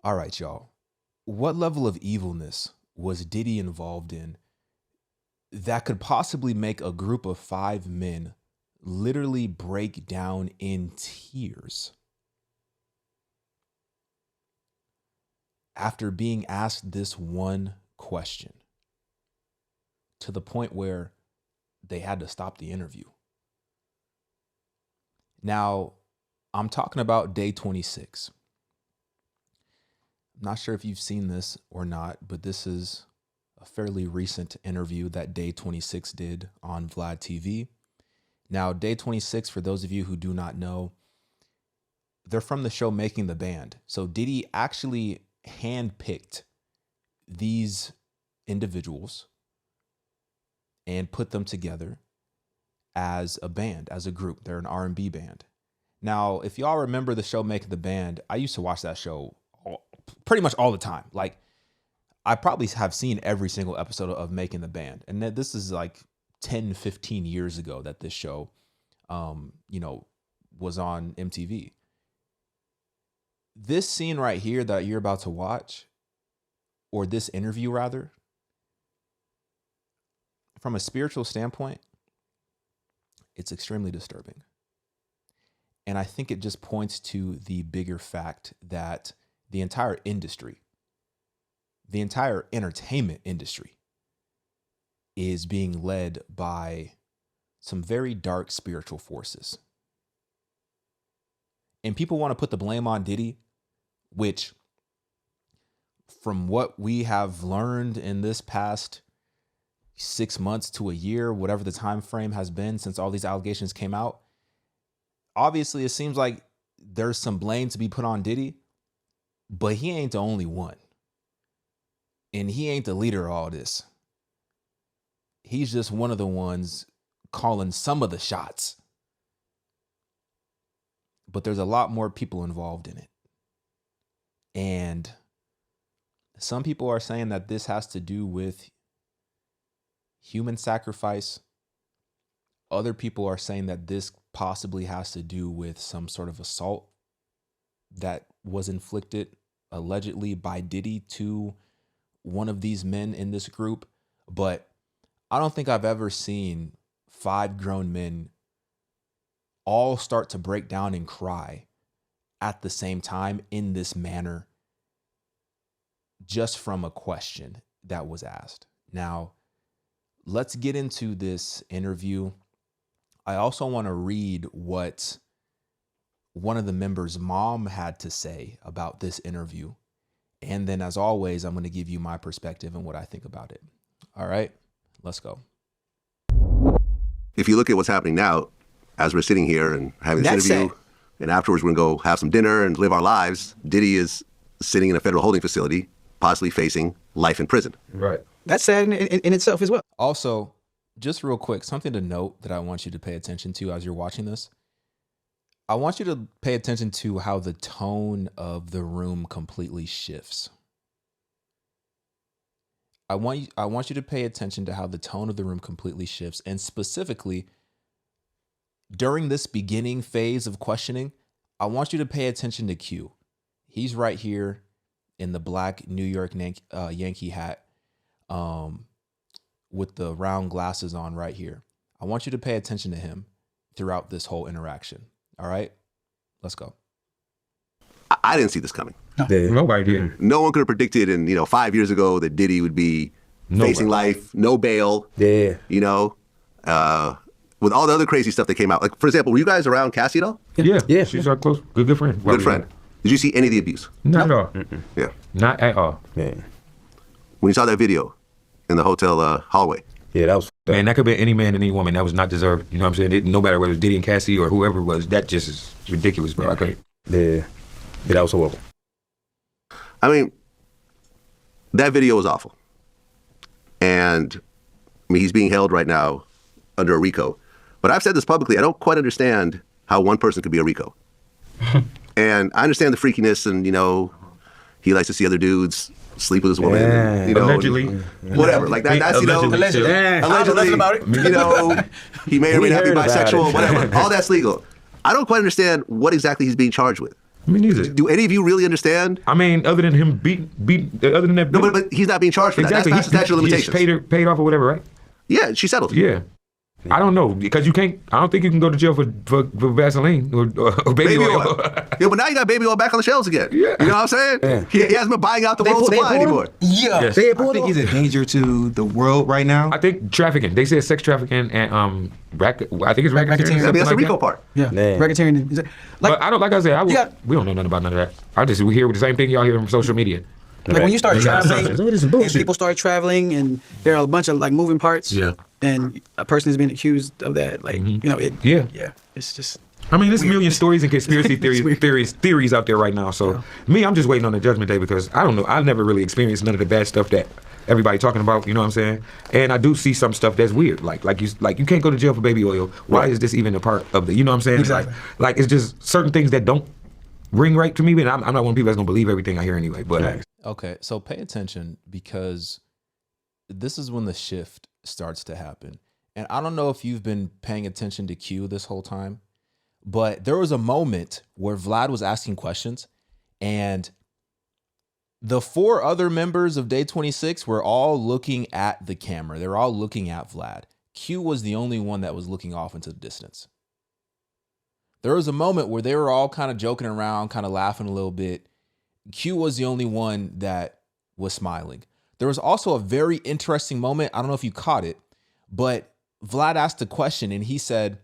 All right, y'all. What level of evilness was Diddy involved in that could possibly make a group of 5 men literally break down in tears after being asked this one question, to the point where they had to stop the interview? Now, I'm talking about day 26. I'm not sure if you've seen this or not, but this is a fairly recent interview that Day 26 did on Vlad TV. Now, Day 26, for those of you who do not know, they're from the show Making the Band. So Diddy actually handpicked these individuals and put them together as a band, as a group. They're an R&B band. Now, if y'all remember the show Making the Band, I used to watch that show pretty much all the time. Like, I probably have seen every single episode of Making the Band. And this is like 10, 15 years ago that this show, was on MTV. This scene right here that you're about to watch, or this interview rather, from a spiritual standpoint, it's extremely disturbing. And I think it just points to the bigger fact that the entire industry, the entire entertainment industry, is being led by some very dark spiritual forces. And people want to put the blame on Diddy, which, from what we have learned in this past 6 months to a year, whatever the time frame has been since all these allegations came out, obviously it seems like there's some blame to be put on Diddy, but he ain't the only one. And he ain't the leader of all this. He's just one of the ones calling some of the shots. But there's a lot more people involved in it. And some people are saying that this has to do with human sacrifice. Other people are saying that this possibly has to do with some sort of assault that was inflicted allegedly by Diddy to one of these men in this group. But I don't think I've ever seen 5 grown men all start to break down and cry at the same time in this manner, just from a question that was asked. Now, let's get into this interview. I also want to read what one of the members' mom had to say about this interview. And then, as always, I'm going to give you my perspective and what I think about it. All right, let's go. If you look at what's happening now, as we're sitting here and having this interview, and afterwards we're going to go have some dinner and live our lives, Diddy is sitting in a federal holding facility, possibly facing life in prison. Right. That's sad in itself as well. Also, just real quick, something to note that I want you to pay attention to as you're watching this. I want you to pay attention to how the tone of the room completely shifts. I want you to pay attention to how the tone of the room completely shifts. And specifically, during this beginning phase of questioning, I want you to pay attention to Q. He's right here in the black New York Yankee hat with the round glasses on right here. I want you to pay attention to him throughout this whole interaction. All right, let's go. I didn't see this coming. No. Nobody did. No one could have predicted in 5 years ago that Diddy would be facing life, no bail. Yeah. With all the other crazy stuff that came out. Like, for example, were you guys around Cassie at all? Yeah. She's our close, good friend. Good friend. Did you see any of the abuse? Not at all. Yeah. Not at all. Yeah. When you saw that video in the hotel hallway. Yeah, that was... Man, that could be any man, any woman. That was not deserved. You know what I'm saying? No matter whether it was Diddy and Cassie or whoever it was, that just is ridiculous, bro. Okay. Yeah, that was horrible. I mean, that video was awful. And, I mean, he's being held right now under a RICO. But I've said this publicly, I don't quite understand how one person could be a RICO. And I understand the freakiness and, he likes to see other dudes sleep with his woman. And, allegedly. Whatever. Like that's, allegedly. Allegedly, about it. He may or may not be bisexual, whatever. All that's legal. I don't quite understand what exactly he's being charged with. Me neither. Do any of you really understand? I mean, other than him other than that. No, but he's not being charged for exactly. that. That's past the statute of limitations. He's paid off or whatever, right? Yeah, she settled. Yeah. I don't know, because you can't. I don't think you can go to jail for Vaseline or baby oil. Yeah, but now you got baby oil back on the shelves again. Yeah. You know what I'm saying? Yeah. He hasn't been buying out the world supply anymore. Yeah, Yes. I think he's a danger to the world right now. I think trafficking. They said sex trafficking and I think it's racketeering. Racketeering. I mean, that's the like RICO that. part. Yeah, Man. racketeering. Like, But I don't. Like I said, Yeah. we don't know nothing about none of that. We hear the same thing y'all hear from social media. like when you start traveling, It is some and bullshit. people start traveling, and there are a bunch of like moving parts. Yeah. and a person is being accused of that. Like you know, Yeah. it's just. I mean, there's a million stories and conspiracy It's weird. theories out there right now. So me, I'm just waiting on the judgment day because I don't know. I never really experienced none of the bad stuff that everybody talking about. You know what I'm saying? And I do see some stuff that's weird. Like you can't go to jail for baby oil. Why is this even a part of the? You know what I'm saying? Exactly. Like it's just certain things that don't ring right to me. But I'm not one of the people that's gonna believe everything I hear anyway. But Okay, so pay attention because this is when the shift starts to happen. And I don't know if you've been paying attention to Q this whole time, but there was a moment where Vlad was asking questions and the 4 other members of Day 26 were all looking at the camera. They were all looking at Vlad. Q was the only one that was looking off into the distance. There was a moment where they were all kind of joking around, kind of laughing a little bit. Q was the only one that was smiling. There was also a very interesting moment. I don't know if you caught it, but Vlad asked a question and he said,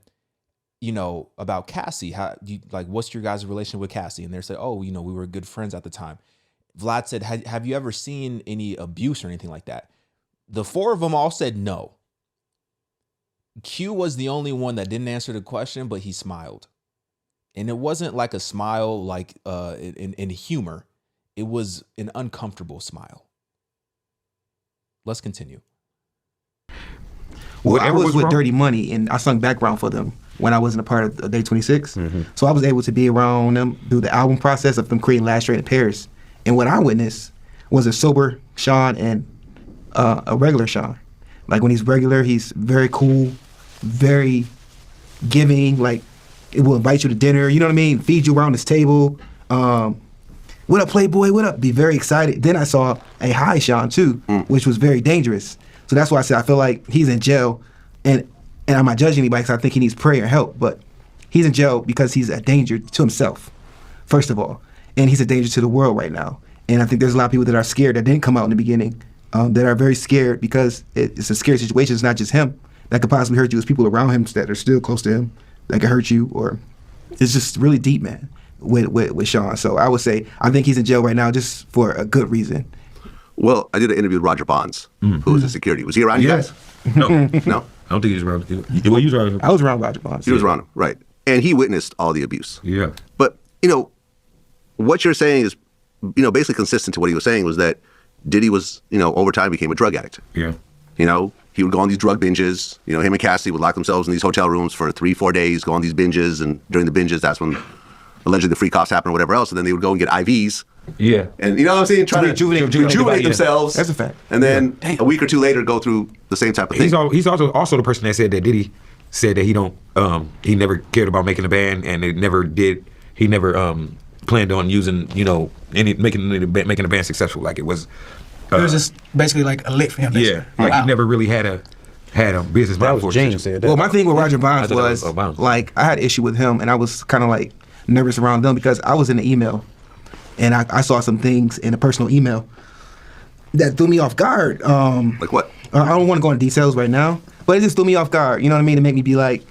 you know, about Cassie. How do you, like, what's your guys' relation with Cassie? And they said, oh, you know, we were good friends at the time. Vlad said, have you ever seen any abuse or anything like that? The 4 of them all said no. Q was the only one that didn't answer the question, but he smiled. And it wasn't like a smile like in humor. It was an uncomfortable smile. Let's continue. Well, I Whatever was was with wrong? Dirty Money, and I sung background for them when I wasn't a part of Day 26. So I was able to be around them through the album process of them creating Last Train to Paris. And what I witnessed was a sober Sean and a regular Sean. Like when he's regular, he's very cool, very giving. Like it will invite you to dinner. You know what I mean? Feed you around this table. What up, Playboy? What up? Be very excited. Then I saw a high Sean too, which was very dangerous. So that's why I said I feel like he's in jail, and I'm not judging anybody because I think he needs prayer and help. But he's in jail because he's a danger to himself, first of all, and he's a danger to the world right now. And I think there's a lot of people that are scared that didn't come out in the beginning, that are very scared because it's a scary situation. It's not just him that could possibly hurt you. It's people around him that are still close to him that could hurt you, or it's just really deep, man. With Sean. So I would say I think he's in jail right now just for a good reason. Well, I did an interview with Roger Bonds, who was in security. Was he around you guys? No, No? I don't think he's around. Well, he was around. I was around Roger Bonds. He was around him, right. And he witnessed all the abuse. Yeah. But, you know, what you're saying is, you know, basically consistent to what he was saying was that Diddy was, you know, over time became a drug addict. Yeah. You know, he would go on these drug binges. You know, him and Cassie would lock themselves in these hotel rooms for 3-4 days, go on these binges. And during the binges, that's when allegedly the free cops happened or whatever else. And then they would go and get IVs. Yeah. And you know what I'm saying? Trying to rejuvenate yeah. themselves. That's a fact. And then a week or 2 later, go through the same type of thing. He's also the person that said that Diddy said that he never cared about making a band and he never planned on using, you know, making the band successful. Like it was It was just basically like a lick for him. yeah, like Wow. he never really had a business That mind was for it. James said that. Well, my thing with Roger I Bonds thought that was was Bonds. like I had an issue with him, and I was kind of like nervous around them because I was in the email, and I saw some things in a personal email that threw me off guard. Like what? I don't want to go into details right now, but it just threw me off guard. You know what I mean? It made me be like,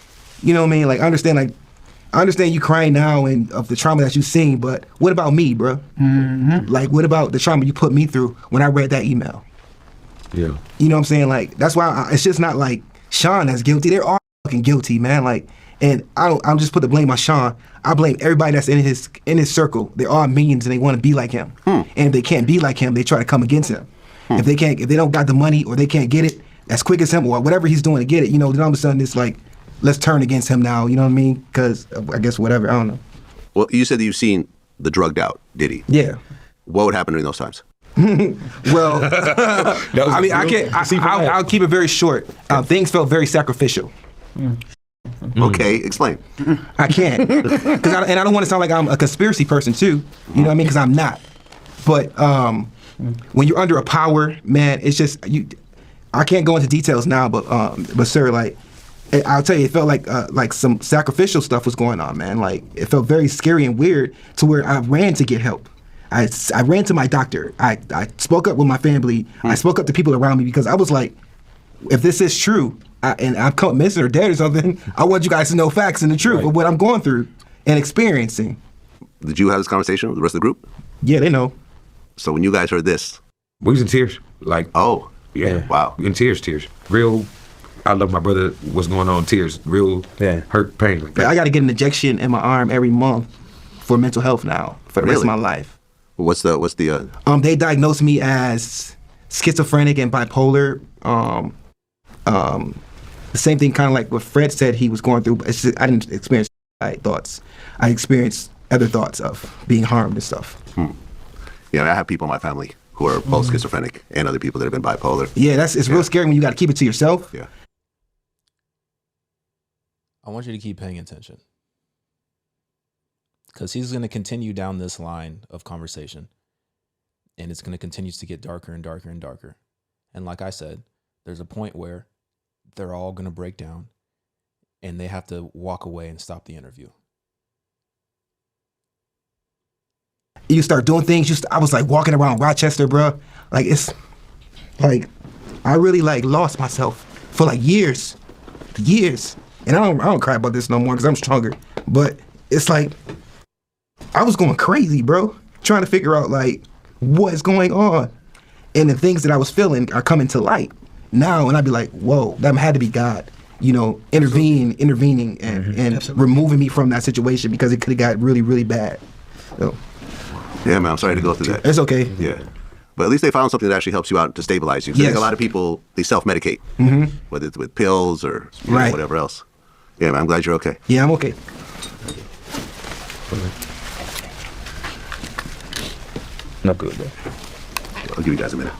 you know what I mean? Like I understand you crying now and of the trauma that you've seen, but what about me, bro? Mm-hmm. Like what about the trauma you put me through when I read that email? Yeah. You know what I'm saying? Like that's why it's just not like Sean that's guilty. They're all fucking guilty, man. Like, and I'm just put the blame on Sean. I blame everybody that's in his circle. They're all minions and they want to be like him. And if they can't be like him, they try to come against him. If they don't got the money or they can't get it as quick as him or whatever he's doing to get it, you know, then all of a sudden it's like, let's turn against him now. You know what I mean? Because I guess whatever. I don't know. Well, you said that you've seen the drugged out Diddy. Yeah. What would happen during those times? Well, I mean, I'll keep it very short. Things felt very sacrificial. Okay, explain. I can't, and I don't want to sound like I'm a conspiracy person too. You know what I mean? Because I'm not. But when you're under a power, man, it's just you. I can't go into details now, but sir, like I'll tell you, it felt like some sacrificial stuff was going on, man. Like it felt very scary and weird to where I ran to get help. I ran to my doctor. I spoke up with my family. I spoke up to people around me because I was like, if this is true, and I'm caught missing or dead or something, I want you guys to know facts and the truth of what I'm going through and experiencing. Did you have this conversation with the rest of the group? Yeah, they know. So when you guys heard this, We was in tears. Like, oh, yeah. wow. In tears. Real, I love my brother, what's going on, tears. Real hurt, pain. Like that. I got to get an injection in my arm every month for mental health now for the rest of my life. What's the They diagnosed me as schizophrenic and bipolar. The same thing kind of like what Fred said he was going through, but it's just, I didn't experience thoughts. I experienced other thoughts of being harmed and stuff. Yeah, I have people in my family who are both schizophrenic and other people that have been bipolar. Yeah, it's real scary when you got to keep it to yourself. Yeah. I want you to keep paying attention, because he's going to continue down this line of conversation, and it's going to continue to get darker and darker and darker. And like I said, there's a point where they're all going to break down and they have to walk away and stop the interview. You start doing things. I was like walking around Rochester, bro. Like it's like I really like lost myself for like years. And I don't cry about this no more because I'm stronger. But it's like I was going crazy, bro, trying to figure out like what is going on, and the things that I was feeling are coming to light now, and I'd be like, whoa, that had to be God, intervening and removing me from that situation because it could have got really, really bad. So, Yeah, man, I'm sorry to go through that. it's okay. Yeah. But at least they found something that actually helps you out to stabilize you. 'Cause I think a lot of people, they self-medicate, whether it's with pills or whatever else. Yeah, man, I'm glad you're okay. Yeah, I'm okay. Not good, though. I'll give you guys a minute.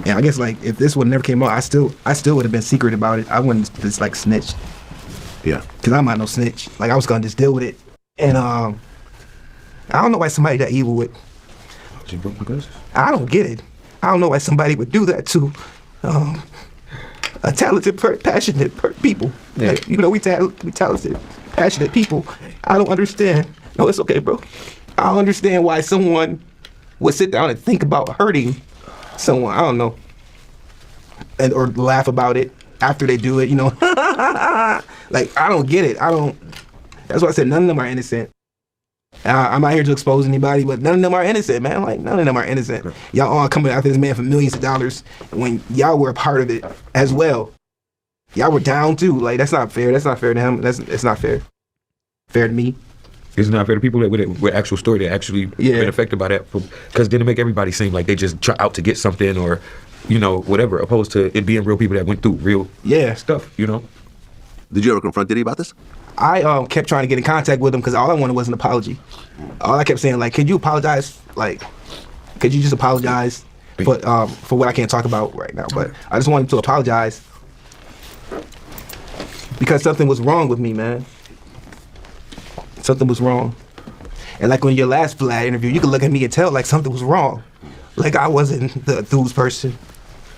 Yeah, I guess like if this one never came out, I still would have been secret about it. I wouldn't just like snitch, Yeah. cause I'm not no snitch. Like I was gonna just deal with it, and I don't know why somebody that evil would. She broke my glasses. I don't get it. I don't know why somebody would do that to a talented, passionate people. Yeah. Like, we talented, passionate people. I don't understand. No, it's okay, bro. I don't understand why someone would sit down and think about hurting someone. I don't know, or laugh about it after they do it. Like I don't get it. I don't. That's why I said none of them are innocent. I'm not here to expose anybody, but none of them are innocent, man. Like none of them are innocent. Y'all all coming after this man for millions of dollars when y'all were a part of it as well. Y'all were down too. Like that's not fair. That's not fair to him. It's not fair. Fair to me. It's not fair to people that with actual story that actually been affected by that, because then it make everybody seem like they just try out to get something or, whatever, opposed to it being real people that went through real stuff, Did you ever confront Diddy about this? I kept trying to get in contact with him because all I wanted was an apology. All I kept saying, like, could you apologize? Like, could you just apologize for what I can't talk about right now? But I just wanted him to apologize because something was wrong with me, man. Something was wrong. And like on your last Vlad interview, you could look at me and tell like something was wrong. Like I wasn't the enthused person.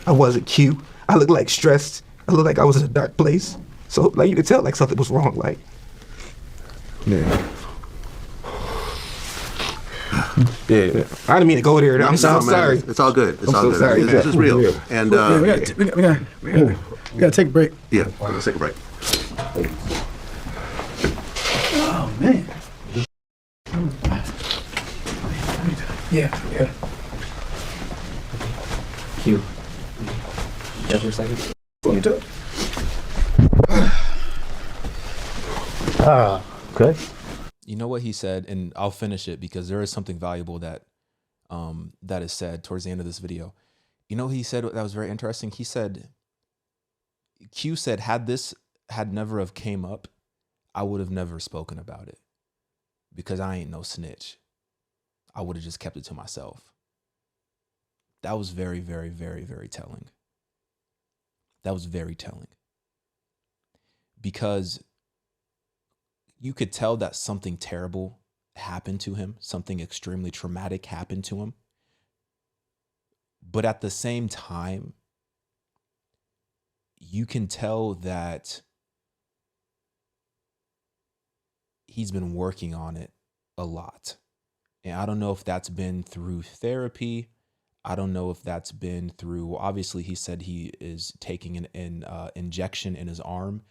I wasn't cute. I looked like stressed. I looked like I was in a dark place. So like you could tell like something was wrong. Like Yeah. I didn't mean to go there. I'm so sorry. It's all good. It's I'm all so good. sorry. This is real. And We gotta take a break. yeah, let's take a break. Oh man. Yeah. Cute. Yeah, for a second. You too. Okay. You know what he said, and I'll finish it because there is something valuable that that is said towards the end of this video. You know, he said that was very interesting. He said, Q said, had this had never have came up, I would have never spoken about it because I ain't no snitch. I would have just kept it to myself. That was very, very, very, very telling. That was very telling. because you could tell that something terrible happened to him, something extremely traumatic happened to him. But at the same time, you can tell that he's been working on it a lot. And I don't know if that's been through therapy. I don't know if that's been through, obviously he said he is taking an injection in his arm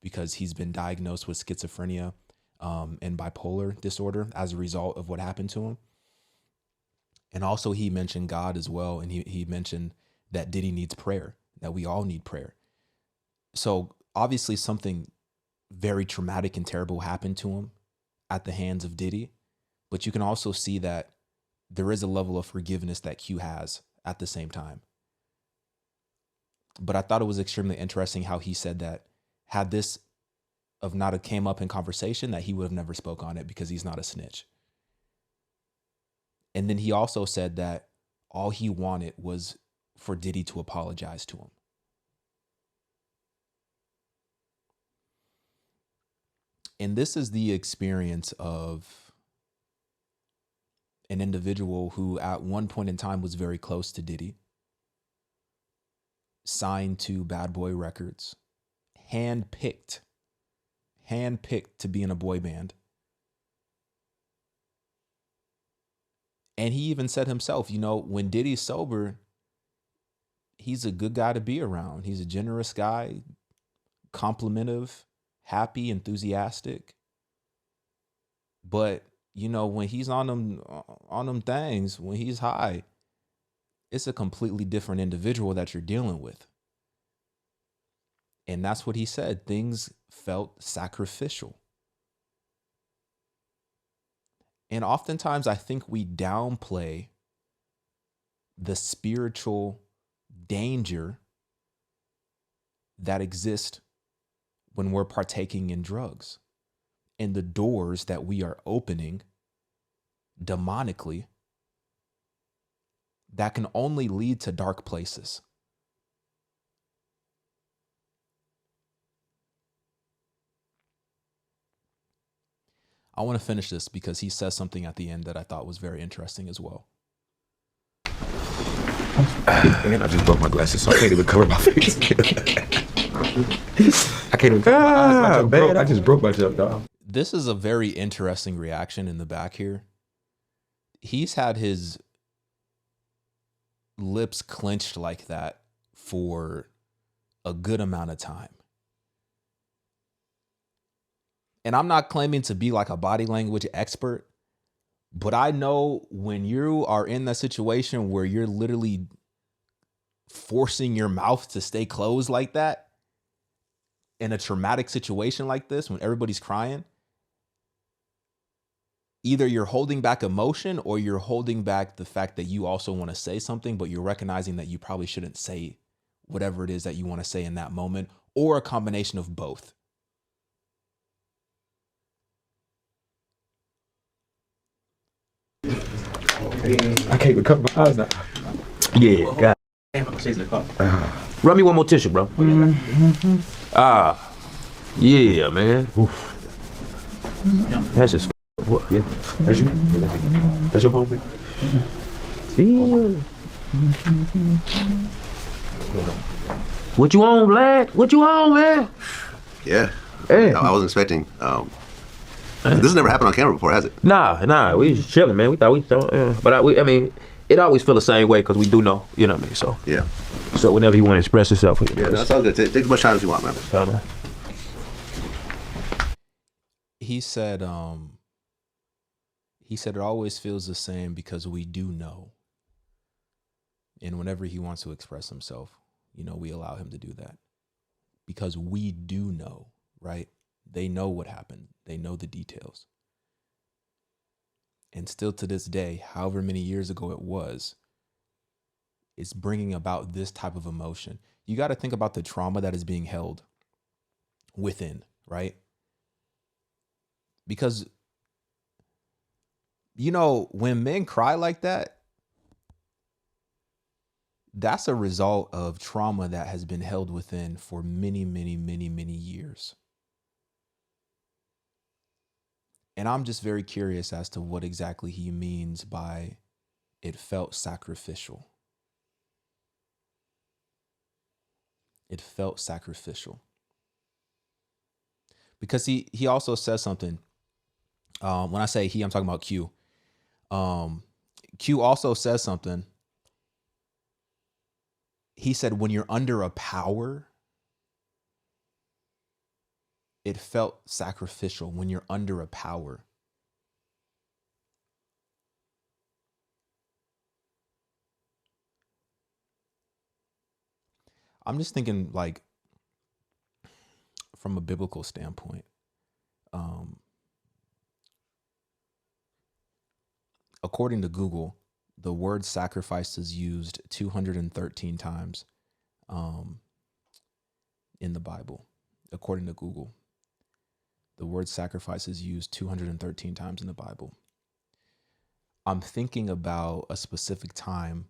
because he's been diagnosed with schizophrenia and bipolar disorder as a result of what happened to him. And also he mentioned God as well. And he mentioned that Diddy needs prayer, that we all need prayer. So obviously something very traumatic and terrible happened to him at the hands of Diddy. But you can also see that there is a level of forgiveness that Q has at the same time. But I thought it was extremely interesting how he said that had this of not have came up in conversation, that he would have never spoke on it because he's not a snitch. And then he also said that all he wanted was for Diddy to apologize to him. And this is the experience of an individual who at one point in time was very close to Diddy, signed to Bad Boy Records, handpicked to be in a boy band. And he even said himself, you know, when Diddy's sober, he's a good guy to be around. He's a generous guy, complimentive, happy, enthusiastic. But, you know, when he's on them things, when he's high, it's a completely different individual that you're dealing with. And that's what he said. Things felt sacrificial. And oftentimes I think we downplay the spiritual danger that exists when we're partaking in drugs and the doors that we are opening demonically that can only lead to dark places. I want to finish this because he says something at the end that I thought was very interesting as well. Man, I just broke my glasses, so I can't even cover my face. I can't even cover my eyes. Man, I just broke myself, dog. This is a very interesting reaction in the back here. He's had his lips clenched like that for a good amount of time. And I'm not claiming to be like a body language expert, but I know when you are in that situation where you're literally forcing your mouth to stay closed like that in a traumatic situation like this, when everybody's crying, either you're holding back emotion or you're holding back the fact that you also want to say something, but you're recognizing that you probably shouldn't say whatever it is that you want to say in that moment, or a combination of both. I can't even cover my eyes now. Yeah, God. Run me one more tissue, bro. Yeah, man. Oof. That's just what? Yeah. That's you. That's your homie. Yeah. What you on, Vlad? What you on, man? Yeah. Hey. I wasn't expecting. This has never happened on camera before, has it? Nah. We just chilling, man. We thought. But I mean, it always feel the same way because we do know. You know what I mean? So Yeah. So whenever you want to express yourself, Yeah, that's all good. Take as much time as you want, man. He said it always feels the same because we do know. And whenever he wants to express himself, you know, we allow him to do that because we do know, right? They know what happened. They know the details. And still to this day, however many years ago it was, it's bringing about this type of emotion. You got to think about the trauma that is being held within, right? Because, you know, when men cry like that, that's a result of trauma that has been held within for many, many, many, many years. And I'm just very curious as to what exactly he means by it felt sacrificial. It felt sacrificial. Because he also says something. When I say he, I'm talking about Q. Q also says something. He said, when you're under a power, it felt sacrificial when you're under a power. I'm just thinking, like, from a biblical standpoint, according to Google, the word sacrifice is used 213 times in the Bible. According to Google, the word sacrifice is used 213 times in the Bible. I'm thinking about a specific time.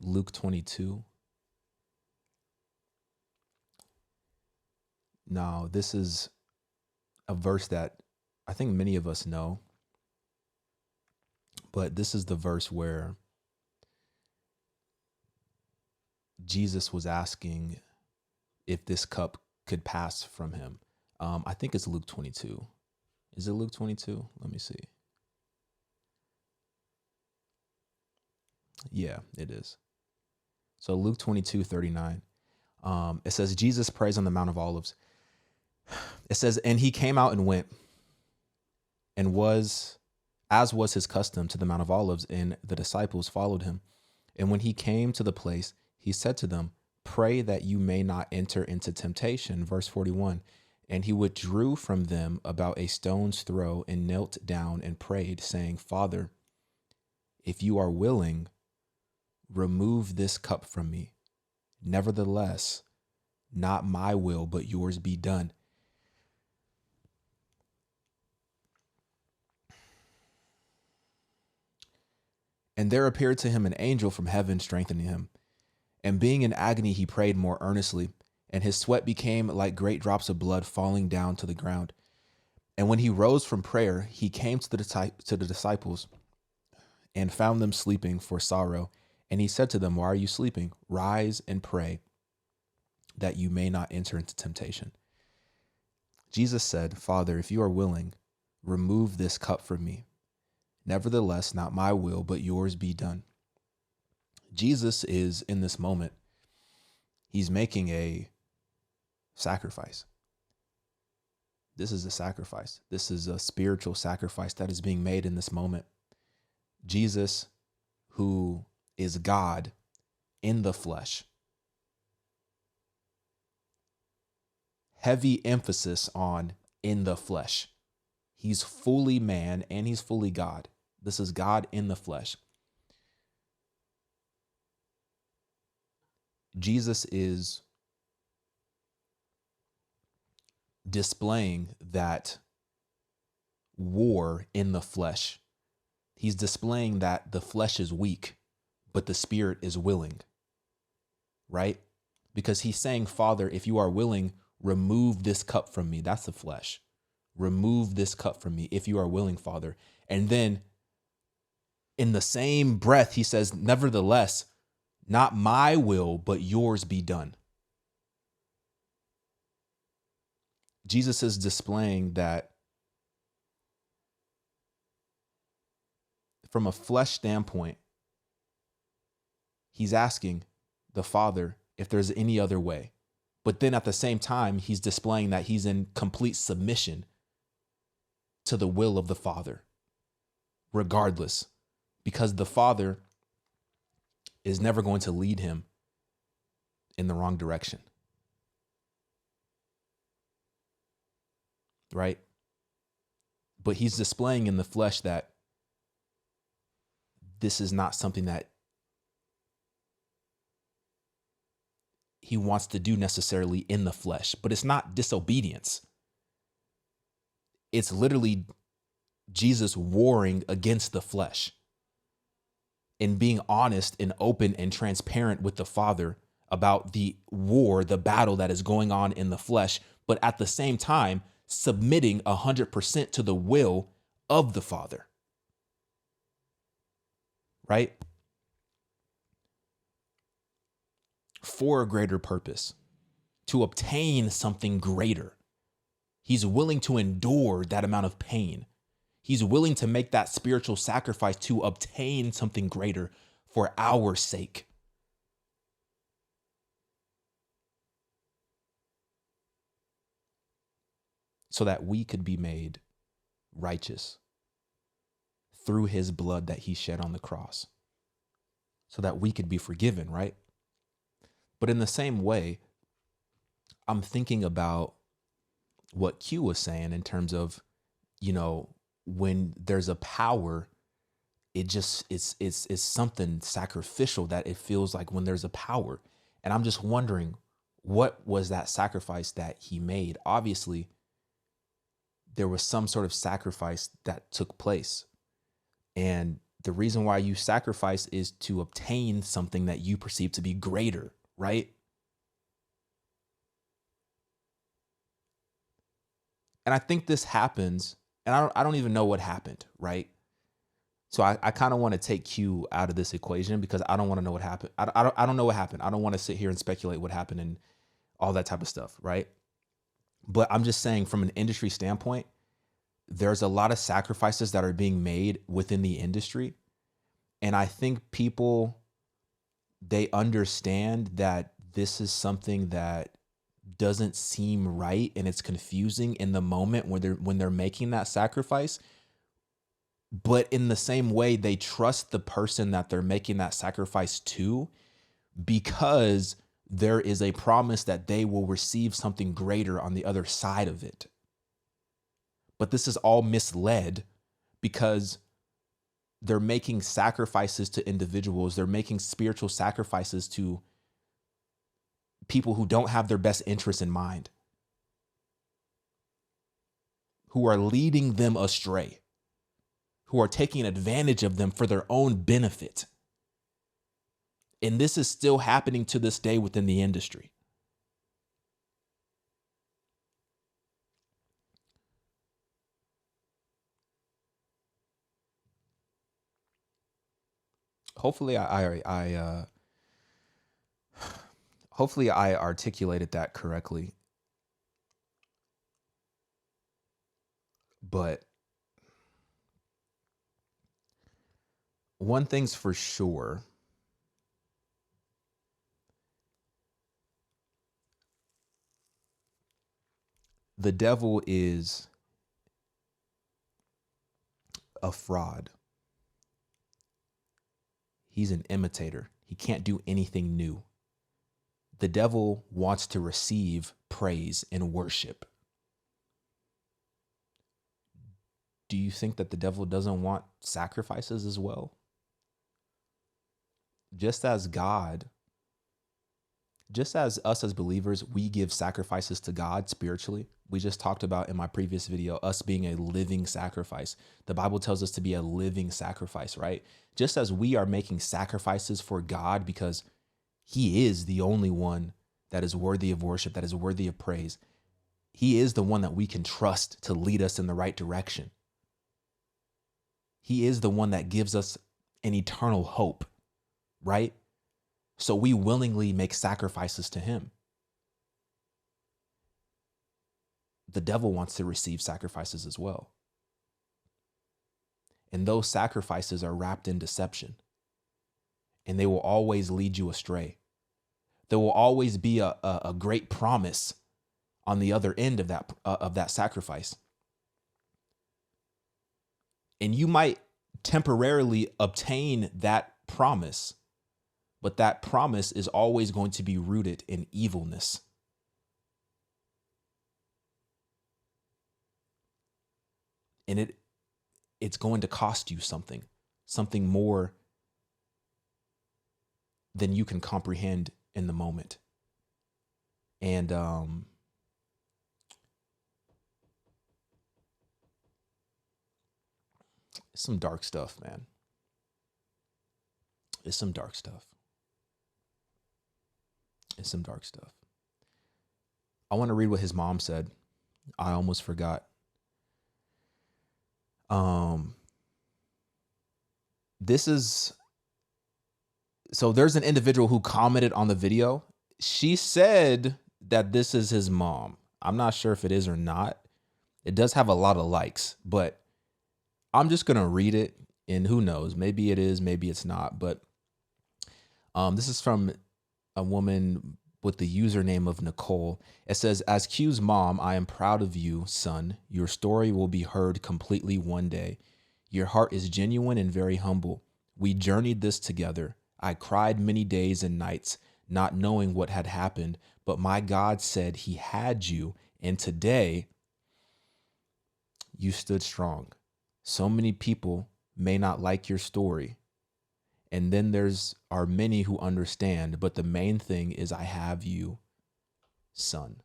Luke 22. Now, this is a verse that I think many of us know, but this is the verse where Jesus was asking if this cup could pass from him. I think it's Luke 22. Is it Luke 22? Let me see. Yeah, it is. So Luke 22:39. It says, Jesus prays on the Mount of Olives. It says, and he came out and went and was, as was his custom, to the Mount of Olives, and the disciples followed him. And when he came to the place, he said to them, pray that you may not enter into temptation. Verse 41. And he withdrew from them about a stone's throw and knelt down and prayed, saying, Father, if you are willing, remove this cup from me. Nevertheless, not my will, but yours be done. And there appeared to him an angel from heaven, strengthening him. And being in agony, he prayed more earnestly, and his sweat became like great drops of blood falling down to the ground. And when he rose from prayer, he came to the disciples and found them sleeping for sorrow. And he said to them, why are you sleeping? Rise and pray that you may not enter into temptation. Jesus said, Father, if you are willing, remove this cup from me. Nevertheless, not my will, but yours be done. Jesus is, in this moment, he's making a sacrifice. This is a sacrifice. This is a spiritual sacrifice that is being made in this moment. Jesus, who is God in the flesh. Heavy emphasis on in the flesh. He's fully man and he's fully God. This is God in the flesh. Jesus is displaying that war in the flesh. He's displaying that the flesh is weak, but the spirit is willing, right? Because he's saying, Father, if you are willing, remove this cup from me. That's the flesh. Remove this cup from me if you are willing, Father. And then in the same breath, he says, nevertheless, not my will, but yours be done. Jesus is displaying that from a flesh standpoint, he's asking the Father if there's any other way. But then at the same time, he's displaying that he's in complete submission to the will of the Father, regardless, because the Father is never going to lead him in the wrong direction. Right? But he's displaying in the flesh that this is not something that he wants to do necessarily in the flesh, but it's not disobedience. It's literally Jesus warring against the flesh and being honest and open and transparent with the Father about the war, the battle that is going on in the flesh, but at the same time, submitting 100% to the will of the Father, right? For a greater purpose, to obtain something greater. He's willing to endure that amount of pain. He's willing to make that spiritual sacrifice to obtain something greater for our sake. So that we could be made righteous through his blood that he shed on the cross. So that we could be forgiven, right? But in the same way, I'm thinking about what Q was saying in terms of, you know, when there's a power, it's something sacrificial that it feels like when there's a power. And I'm just wondering, what was that sacrifice that he made? Obviously, there was some sort of sacrifice that took place. And the reason why you sacrifice is to obtain something that you perceive to be greater, right? And I think this happens, and I don't even know what happened, right? So I kind of want to take Q out of this equation because I don't want to know what happened. I don't know what happened. I don't want to sit here and speculate what happened and all that type of stuff, right? But I'm just saying from an industry standpoint, there's a lot of sacrifices that are being made within the industry. And I think people, they understand that this is something that doesn't seem right, and it's confusing in the moment when they're making that sacrifice. But in the same way, they trust the person that they're making that sacrifice to, because there is a promise that they will receive something greater on the other side of it. But this is all misled because they're making sacrifices to individuals. They're making spiritual sacrifices to people who don't have their best interests in mind, who are leading them astray, who are taking advantage of them for their own benefit. And this is still happening to this day within the industry. Hopefully hopefully I articulated that correctly. But one thing's for sure, the devil is a fraud. He's an imitator. He can't do anything new. The devil wants to receive praise and worship. Do you think that the devil doesn't want sacrifices as well? Just as God, just as us as believers, we give sacrifices to God spiritually. We just talked about in my previous video, us being a living sacrifice. The Bible tells us to be a living sacrifice, right? Just as we are making sacrifices for God because he is the only one that is worthy of worship, that is worthy of praise. He is the one that we can trust to lead us in the right direction. He is the one that gives us an eternal hope, right? So we willingly make sacrifices to him. The devil wants to receive sacrifices as well. And those sacrifices are wrapped in deception. And they will always lead you astray. There will always be a great promise on the other end of that sacrifice. And you might temporarily obtain that promise, but that promise is always going to be rooted in evilness. And it's going to cost you something more than you can comprehend in the moment. And it's some dark stuff, man. It's some dark stuff. It's some dark stuff. I want to read what his mom said. I almost forgot. This is, so there's an individual who commented on the video. She said that this is his mom. I'm not sure if it is or not. It does have a lot of likes, but I'm just going to read it, and who knows, maybe it is, maybe it's not. But this is from a woman with the username of Nicole. It says, as Q's mom, I am proud of you, son. Your story will be heard completely one day. Your heart is genuine and very humble. We journeyed this together. I cried many days and nights, not knowing what had happened, but my God said he had you, and today you stood strong. So many people may not like your story, and then are many who understand, but the main thing is I have you, son.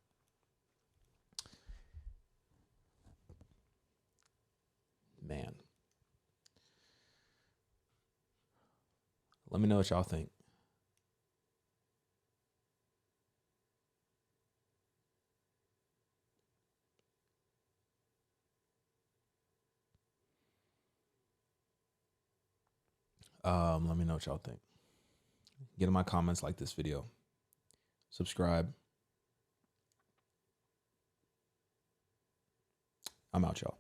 Man. Let me know what y'all think. Let me know what y'all think. Get in my comments, like this video, subscribe. I'm out, y'all.